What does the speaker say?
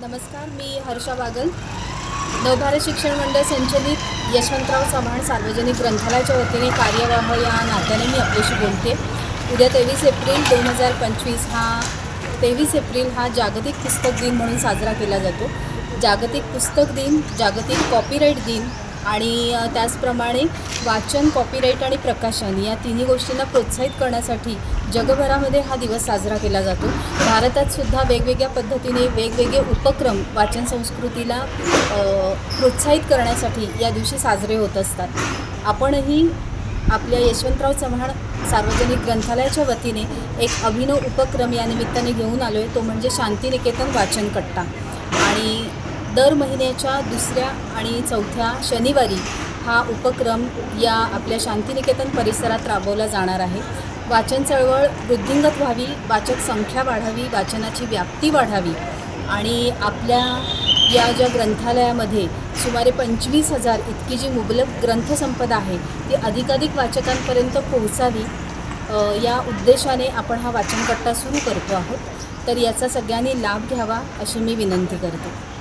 नमस्कार, मी हर्षा बागल. नवभारत शिक्षण मंडळ संचलित यशवंतराव चव्हाण सार्वजनिक ग्रंथालयाच्या वतीने कार्यवाह या नात्याने मी आपल्याशी बोलते. उद्या 23 एप्रिल 2025 हा जागतिक पुस्तक दिन म्हणून साजरा केला जातो. जागतिक पुस्तक दिन, जागतिक कॉपीराईट दिन आणि त्याचप्रमाणे वाचन, कॉपीराईट आणि प्रकाशन या तिन्ही गोष्टींना प्रोत्साहित करण्यासाठी जगभरामध्ये हा दिवस साजरा केला जातो. भारतात सुद्धा वेगवेगळ्या पद्धतीने वेगवेगळे उपक्रम वाचन संस्कृतीला प्रोत्साहित करण्यासाठी या दिवशी साजरे होत असतात. आपणही आपल्या यशवंतराव चव्हाण सार्वजनिक ग्रंथालयाच्या वतीने एक अभिनव उपक्रम या निमित्ताने घेऊन आलो आहे. तो म्हणजे शांतिनिकेतन वाचन कट्टा. आणि दर महिन्याच्या 2ऱ्या आणि 4थ्या शनिवारी हा उपक्रम या आपल्या शांतिनिकेतन परिसरात राबवला जाणार आहे. वाचन चळवळ वृद्धिंगत व्हावी, वाचक संख्या वाढावी, वाचनाची व्याप्ती वाढावी आणि आपल्या या ज्या ग्रंथालयामध्ये सुमारे 25,000 इतकी जी मुबलक ग्रंथसंपदा आहे ती अधिकाधिक वाचकांपर्यंत पोहोचावी या उद्देशाने आपण हा वाचन कट्टा सुरू करतो आहोत. तर याचा सगळ्यांनी लाभ घ्यावा अशी मी विनंती करते.